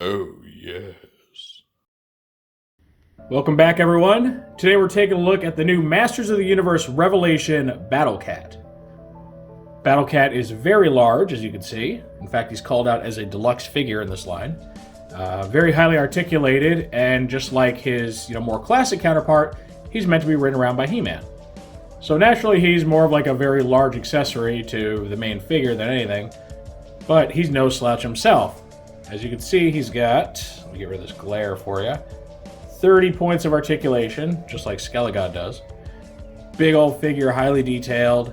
Oh, yes. Welcome back, everyone. Today we're taking a look at the new Masters of the Universe Revelation Battle Cat. Battle Cat is very large, as you can see. In fact, he's called out as a deluxe figure in this line. Very highly articulated, and just like his more classic counterpart, he's meant to be ridden around by He-Man. So naturally, he's more of like a very large accessory to the main figure than anything, but he's no slouch himself. As you can see, he's got, let me get rid of this glare for you, 30 points of articulation, just like Skelegod does. Big old figure, highly detailed,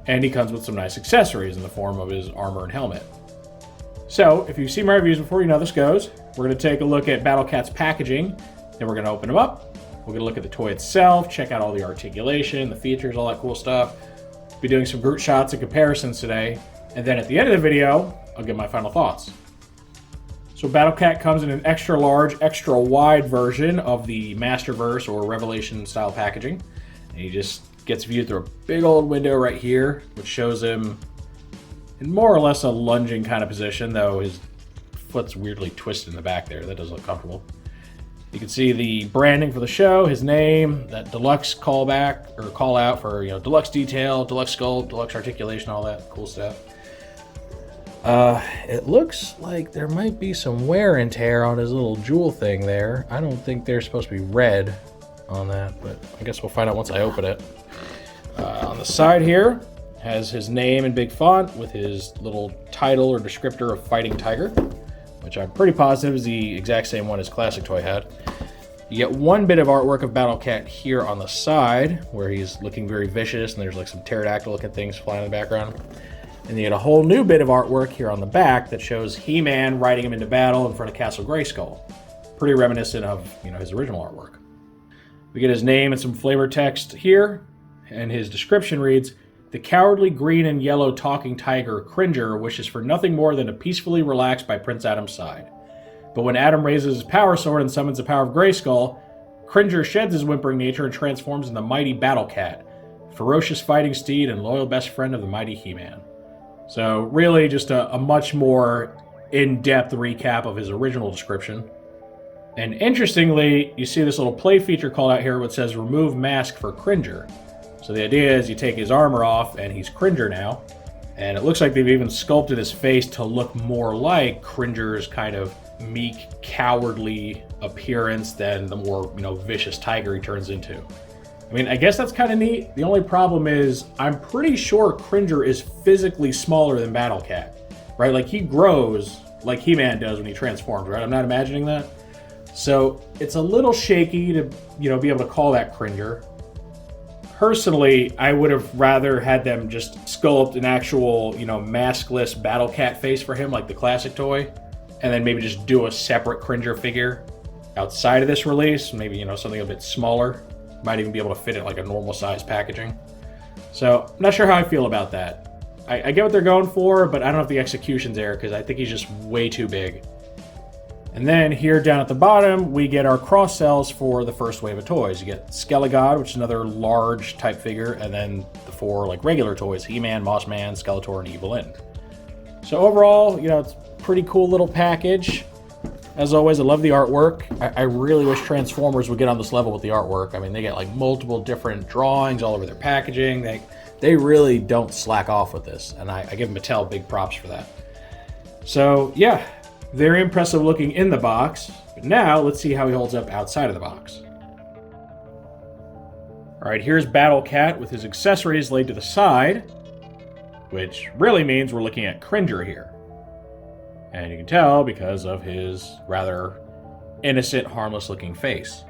and he comes with some nice accessories in the form of his armor and helmet. So, if you've seen my reviews before, you know how this goes. We're going to take a look at Battle Cat's packaging, then we're going to open him up. We're going to look at the toy itself, check out all the articulation, the features, all that cool stuff. Be doing some Groot shots and comparisons today, and then at the end of the video, I'll give my final thoughts. So Battle Cat comes in an extra large, extra wide version of the Masterverse or Revelation style packaging. And he just gets viewed through a big old window right here, which shows him in more or less a lunging kind of position, though his foot's weirdly twisted in the back there. That doesn't look comfortable. You can see the branding for the show, his name, that deluxe callback or call out for deluxe detail, deluxe sculpt, deluxe articulation, all that cool stuff. It looks like there might be some wear and tear on his little jewel thing there. I don't think they're supposed to be red on that, but I guess we'll find out once I open it. On the side here has his name in big font with his little title or descriptor of Fighting Tiger, which I'm pretty positive is the exact same one his classic toy had. You get one bit of artwork of Battle Cat here on the side, where he's looking very vicious, and there's like some pterodactyl-looking things flying in the background. And you get a whole new bit of artwork here on the back that shows He-Man riding him into battle in front of Castle Grayskull. Pretty reminiscent of his original artwork. We get his name and some flavor text here, and his description reads, "The cowardly green and yellow talking tiger, Cringer, wishes for nothing more than to peacefully relax by Prince Adam's side. But when Adam raises his power sword and summons the power of Grayskull, Cringer sheds his whimpering nature and transforms into the mighty Battle Cat, ferocious fighting steed and loyal best friend of the mighty He-Man." So really just a much more in-depth recap of his original description. And interestingly, you see this little play feature called out here which says remove mask for Cringer. So the idea is you take his armor off and he's Cringer now. And it looks like they've even sculpted his face to look more like Cringer's kind of meek, cowardly appearance than the more, vicious tiger he turns into. I mean, I guess that's kind of neat. The only problem is I'm pretty sure Cringer is physically smaller than Battle Cat, right? Like he grows like He-Man does when he transforms, right? I'm not imagining that. So it's a little shaky to, be able to call that Cringer. Personally, I would have rather had them just sculpt an actual, maskless Battle Cat face for him, like the classic toy, and then maybe just do a separate Cringer figure outside of this release, maybe, something a bit smaller. Might even be able to fit it like a normal size packaging. So, I'm not sure how I feel about that. I get what they're going for, but I don't know if the execution's there, because I think he's just way too big. And then here down at the bottom, we get our cross-sells for the first wave of toys. You get Skelegod, which is another large type figure, and then the four regular toys, He-Man, Mossman, Skeletor, and Evil Lyn. So overall, it's a pretty cool little package. As always, I love the artwork. I really wish Transformers would get on this level with the artwork. I mean, they get multiple different drawings all over their packaging. They really don't slack off with this, and I give Mattel big props for that. So yeah, very impressive looking in the box. But now let's see how he holds up outside of the box. All right, here's Battle Cat with his accessories laid to the side, which really means we're looking at Cringer here. And you can tell because of his rather innocent, harmless-looking face.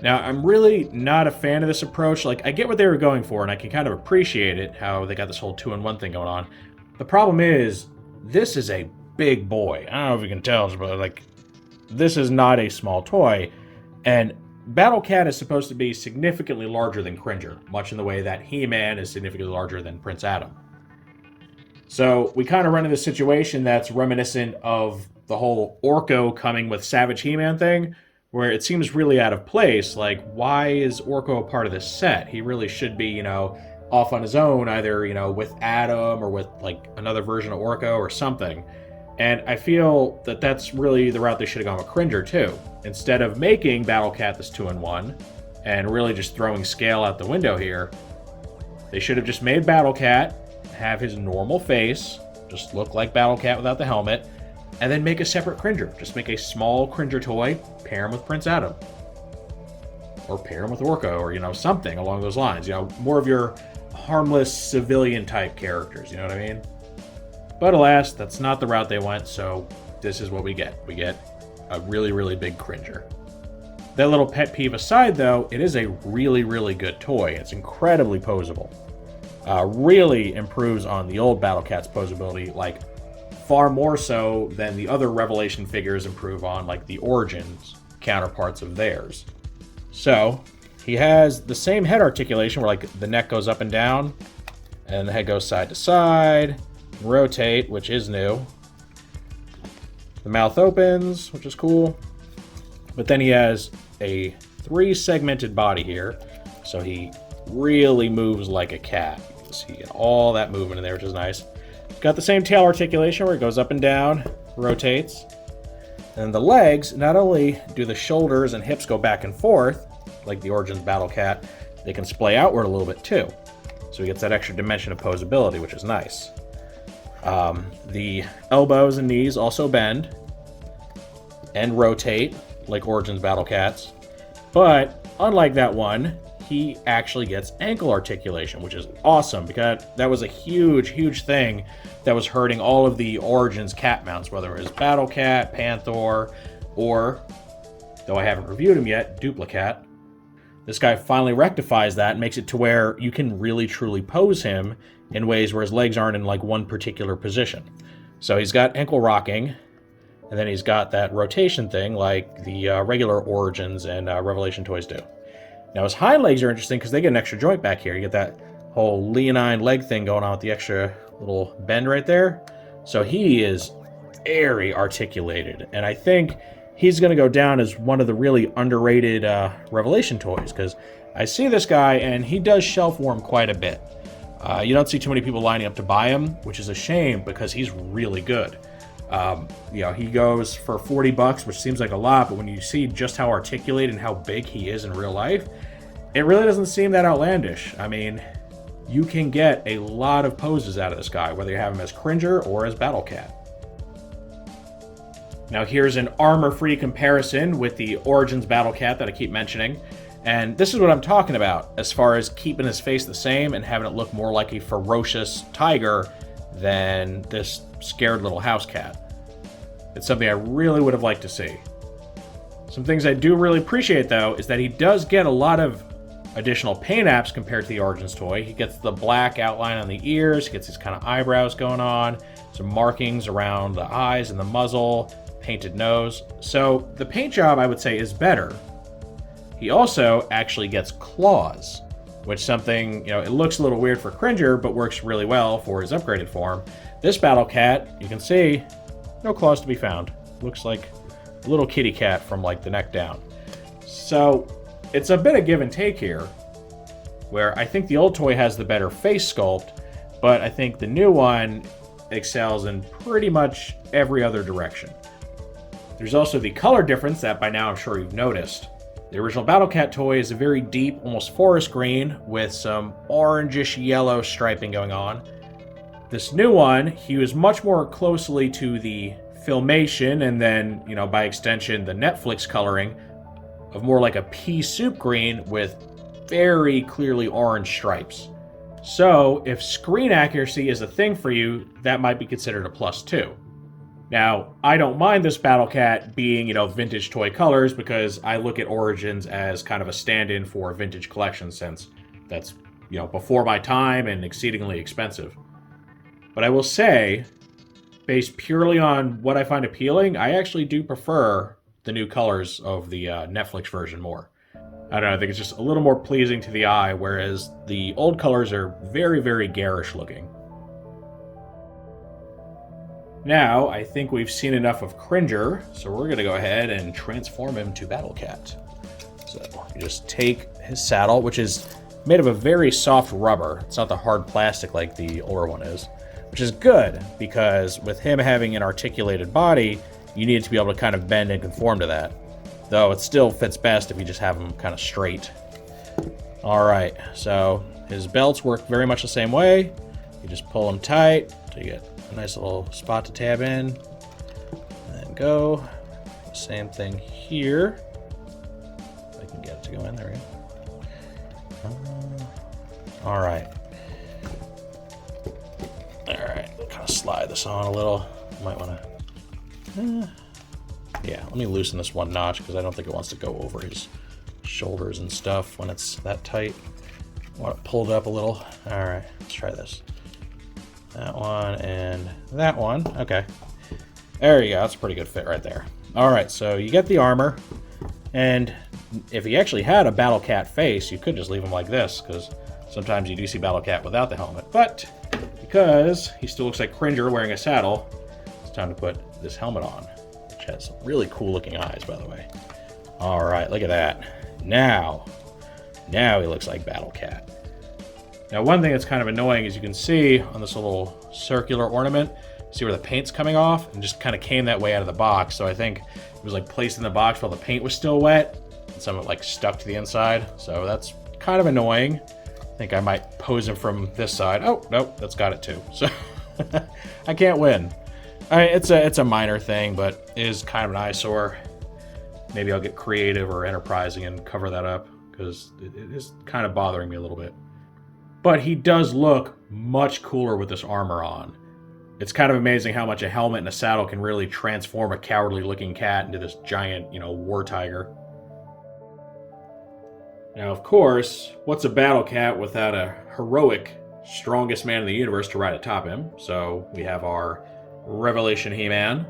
Now, I'm really not a fan of this approach. I get what they were going for, and I can kind of appreciate it, how they got this whole two-in-one thing going on. The problem is, this is a big boy. I don't know if you can tell, but, this is not a small toy. And Battle Cat is supposed to be significantly larger than Cringer, much in the way that He-Man is significantly larger than Prince Adam. So we kind of run into this situation that's reminiscent of the whole Orko coming with Savage He-Man thing, where it seems really out of place. Why is Orko a part of this set? He really should be, off on his own, either, with Adam or with, another version of Orko or something. And I feel that that's really the route they should have gone with Cringer too. Instead of making Battle Cat this 2-in-1 and really just throwing scale out the window here, they should have just made Battle Cat have his normal face, just look like Battle Cat without the helmet, and then make a separate Cringer. Just make a small Cringer toy, pair him with Prince Adam. Or pair him with Orko, or, something along those lines. More of your harmless civilian type characters, you know what I mean? But alas, that's not the route they went, so this is what we get. We get a really, really big Cringer. That little pet peeve aside, though, it is a really, really good toy. It's incredibly posable. Really improves on the old Battle Cat's posability, like far more so than the other Revelation figures improve on, like the Origins counterparts of theirs. So, he has the same head articulation where like the neck goes up and down, and the head goes side to side, rotate, which is new. The mouth opens, which is cool. But then he has a 3-segmented body here, so he really moves like a cat. You can see all that movement in there, which is nice. Got the same tail articulation where it goes up and down, rotates. And the legs, not only do the shoulders and hips go back and forth, like the Origins Battle Cat, they can splay outward a little bit too. So he gets that extra dimension of posability, which is nice. The elbows and knees also bend and rotate like Origins Battle Cats. But unlike that one, he actually gets ankle articulation, which is awesome because that was a huge, huge thing that was hurting all of the Origins cat mounts, whether it was Battle Cat, Panther, or, though I haven't reviewed him yet, Duplicat. This guy finally rectifies that and makes it to where you can really truly pose him in ways where his legs aren't in like one particular position. So he's got ankle rocking, and then he's got that rotation thing like the regular Origins and Revelation toys do. Now his hind legs are interesting because they get an extra joint back here. You get that whole leonine leg thing going on with the extra little bend right there. So he is very articulated, and I think he's going to go down as one of the really underrated Revelation toys, because I see this guy and he does shelf warm quite a bit. You don't see too many people lining up to buy him, which is a shame because he's really good. He goes for $40, which seems like a lot, but when you see just how articulated and how big he is in real life, it really doesn't seem that outlandish. I mean, you can get a lot of poses out of this guy, whether you have him as Cringer or as Battle Cat. Now here's an armor-free comparison with the Origins Battle Cat that I keep mentioning. And this is what I'm talking about as far as keeping his face the same and having it look more like a ferocious tiger than this scared little house cat. It's something I really would have liked to see. Some things I do really appreciate, though, is that he does get a lot of additional paint apps compared to the Origins toy. He gets the black outline on the ears, he gets these kind of eyebrows going on, some markings around the eyes and the muzzle, painted nose. So the paint job, I would say, is better. He also actually gets claws, which something, it looks a little weird for Cringer, but works really well for his upgraded form. This Battle Cat, you can see, no claws to be found. Looks like a little kitty cat from like the neck down. So it's a bit of give and take here, where I think the old toy has the better face sculpt, but I think the new one excels in pretty much every other direction. There's also the color difference that by now I'm sure you've noticed. The original Battle Cat toy is a very deep, almost forest green with some orangish yellow striping going on. This new one, he was much more closely to the Filmation and then, by extension, the Netflix coloring of more like a pea soup green with very clearly orange stripes. So, if screen accuracy is a thing for you, that might be considered a plus too. Now, I don't mind this Battle Cat being, vintage toy colors because I look at Origins as kind of a stand-in for a vintage collection since that's, before my time and exceedingly expensive. But I will say, based purely on what I find appealing, I actually do prefer the new colors of the Netflix version more. I don't know, I think it's just a little more pleasing to the eye, whereas the old colors are very, very garish looking. Now, I think we've seen enough of Cringer, so we're going to go ahead and transform him to Battle Cat. So, you just take his saddle, which is made of a very soft rubber. It's not the hard plastic like the older one is. which is good because with him having an articulated body, you need to be able to kind of bend and conform to that. Though it still fits best if you just have him kind of straight. All right, so his belts work very much the same way. You just pull them tight so you get a nice little spot to tab in. And then go. Same thing here. If I can get it to go in, there we go. All right. All right, kind of slide this on a little. Might want to... yeah, let me loosen this one notch because I don't think it wants to go over his shoulders and stuff when it's that tight. I want it pulled up a little. All right, let's try this. That one and that one. Okay. There you go. That's a pretty good fit right there. All right, so you get the armor. And if he actually had a Battle Cat face, you could just leave him like this because sometimes you do see Battle Cat without the helmet. But because he still looks like Cringer wearing a saddle, it's time to put this helmet on, which has some really cool looking eyes, by the way. All right, look at that. Now he looks like Battle Cat. Now, one thing that's kind of annoying is you can see on this little circular ornament, see where the paint's coming off and just kind of came that way out of the box. So I think it was like placed in the box while the paint was still wet and some of it like stuck to the inside. So that's kind of annoying. I think I might pose him from this side. Oh, nope, that's got it too. So I can't win. It's a minor thing, but it is kind of an eyesore. Maybe I'll get creative or enterprising and cover that up because it is kind of bothering me a little bit. But he does look much cooler with this armor on. It's kind of amazing how much a helmet and a saddle can really transform a cowardly-looking cat into this giant, war tiger. Now, of course, what's a battle cat without a heroic, strongest man in the universe to ride atop him? So we have our Revelation He-Man.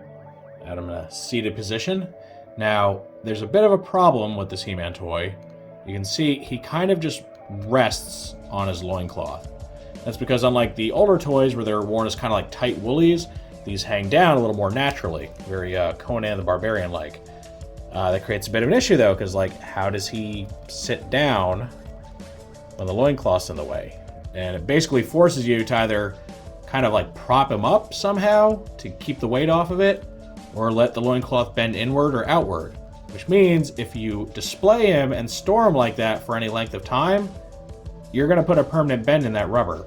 Add him in a seated position. Now, there's a bit of a problem with this He-Man toy. You can see he kind of just rests on his loincloth. That's because unlike the older toys where they're worn as kind of like tight woolies, these hang down a little more naturally. Very Conan the Barbarian-like. That creates a bit of an issue though, because like, how does he sit down when the loincloth's in the way? And it basically forces you to either kind of like prop him up somehow to keep the weight off of it, or let the loincloth bend inward or outward. Which means if you display him and store him like that for any length of time, you're going to put a permanent bend in that rubber.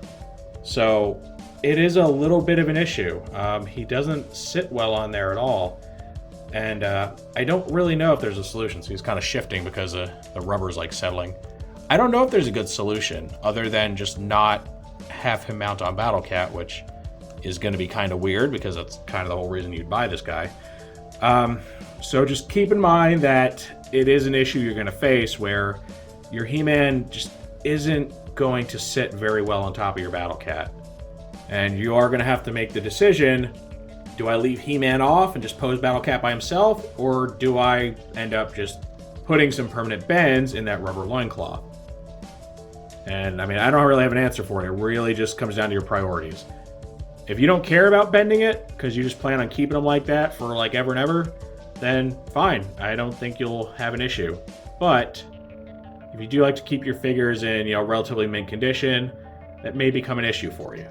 So it is a little bit of an issue. He doesn't sit well on there at all. And I don't really know if there's a solution. So he's kind of shifting because the rubber's like settling. I don't know if there's a good solution other than just not have him mount on Battle Cat, which is going to be kind of weird because that's kind of the whole reason you'd buy this guy. So just keep in mind that it is an issue you're going to face where your He-Man just isn't going to sit very well on top of your Battle Cat. And you are going to have to make the decision, do I leave He-Man off and just pose Battle Cat by himself, or do I end up just putting some permanent bends in that rubber loincloth? And I mean, I don't really have an answer for it. It really just comes down to your priorities. If you don't care about bending it, because you just plan on keeping them like that for like ever and ever, then fine. I don't think you'll have an issue. But if you do like to keep your figures in, relatively mint condition, that may become an issue for you.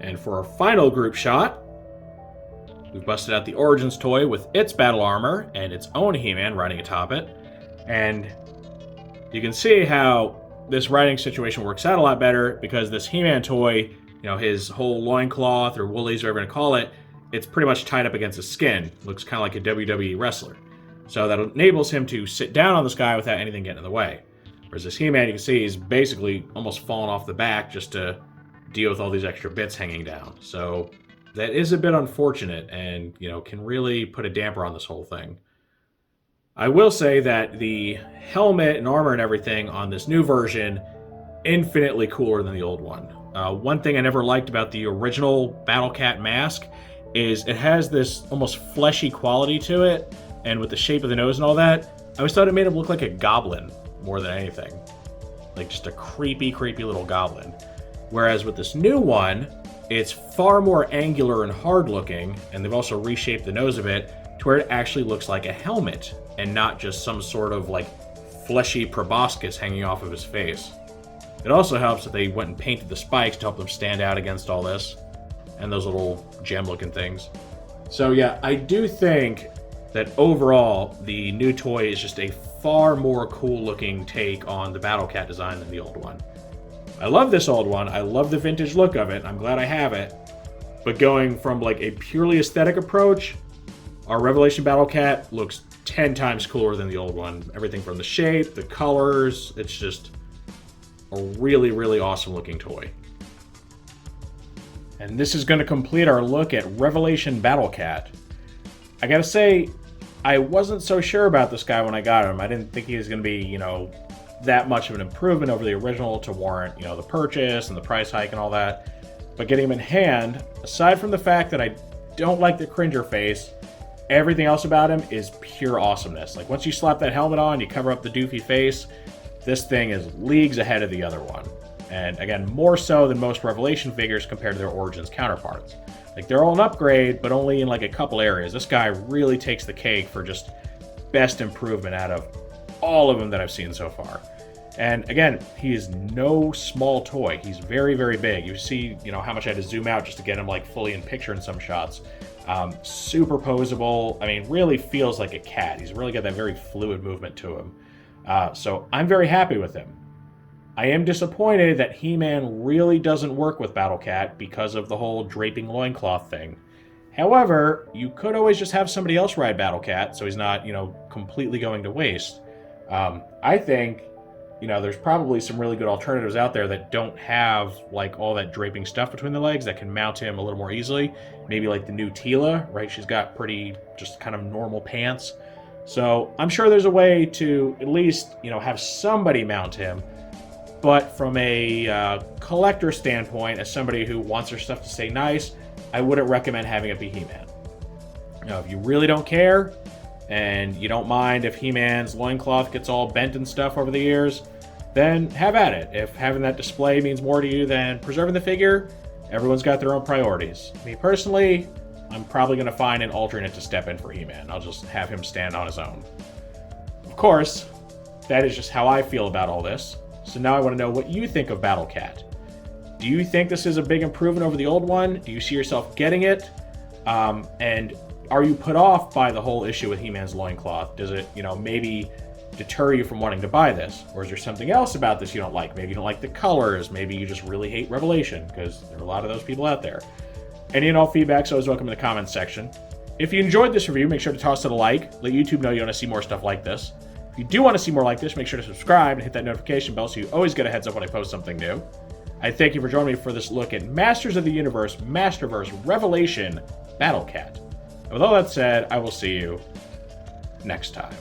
And for our final group shot, we've busted out the Origins toy with its battle armor and its own He-Man riding atop it. And you can see how this riding situation works out a lot better because this He-Man toy, his whole loincloth or woolies, whatever you want to call it, it's pretty much tied up against his skin. Looks kind of like a WWE wrestler. So that enables him to sit down on this guy without anything getting in the way. Whereas this He-Man, you can see, he's basically almost fallen off the back just to deal with all these extra bits hanging down. So that is a bit unfortunate and, can really put a damper on this whole thing. I will say that the helmet and armor and everything on this new version, infinitely cooler than the old one. One thing I never liked about the original Battle Cat mask is it has this almost fleshy quality to it, and with the shape of the nose and all that, I always thought it made him look like a goblin more than anything. Like just a creepy, creepy little goblin. Whereas with this new one, it's far more angular and hard looking, and they've also reshaped the nose a bit to where it actually looks like a helmet and not just some sort of like fleshy proboscis hanging off of his face. It also helps that they went and painted the spikes to help them stand out against all this, and those little gem-looking things. So yeah, I do think that overall, the new toy is just a far more cool-looking take on the Battle Cat design than the old one. I love this old one. I love the vintage look of it. I'm glad I have it. But going from like a purely aesthetic approach, our Revelation Battle Cat looks 10 times cooler than the old one. Everything from the shape, the colors, it's just a really, really awesome looking toy. And this is going to complete our look at Revelation Battle Cat. I gotta say, I wasn't so sure about this guy when I got him. I didn't think he was going to be, you know, that much of an improvement over the original to warrant, you know, the purchase and the price hike and all that. But getting him in hand, aside from the fact that I don't like the Cringer face, everything else about him is pure awesomeness. Like, once you slap that helmet on, you cover up the doofy face, this thing is leagues ahead of the other one. And again, more so than most Revelation figures compared to their Origins counterparts. Like, they're all an upgrade, but only in like a couple areas. This guy really takes the cake for just best improvement out of all of them that I've seen so far. And again, he is no small toy. He's very, very big. You see, you know, how much I had to zoom out just to get him like fully in picture in some shots. Super posable. I mean, really feels like a cat. He's really got that very fluid movement to him. So I'm very happy with him. I am disappointed that He-Man really doesn't work with Battle Cat because of the whole draping loincloth thing. However, you could always just have somebody else ride Battle Cat so he's not, you know, completely going to waste. I think, you know, there's probably some really good alternatives out there that don't have like all that draping stuff between the legs that can mount him a little more easily. Maybe like the new Tila, right? She's got pretty just kind of normal pants. So I'm sure there's a way to at least, you know, have somebody mount him. But from a collector standpoint, as somebody who wants their stuff to stay nice, I wouldn't recommend having it be He-Man. You know, if you really don't care, and you don't mind if He-Man's loincloth gets all bent and stuff over the years, then have at it. If having that display means more to you than preserving the figure, everyone's got their own priorities. Me personally, I'm probably going to find an alternate to step in for He-Man. I'll just have him stand on his own. Of course, that is just how I feel about all this. So now I want to know what you think of Battle Cat. Do you think this is a big improvement over the old one? Do you see yourself getting it? And are you put off by the whole issue with He-Man's loincloth? Does it, you know, maybe deter you from wanting to buy this? Or is there something else about this you don't like? Maybe you don't like the colors. Maybe you just really hate Revelation, because there are a lot of those people out there. Any and all feedback is always welcome in the comments section. If you enjoyed this review, make sure to toss it a like. Let YouTube know you want to see more stuff like this. If you do want to see more like this, make sure to subscribe and hit that notification bell so you always get a heads up when I post something new. I thank you for joining me for this look at Masters of the Universe, Masterverse, Revelation, Battle Cat. And with all that said, I will see you next time.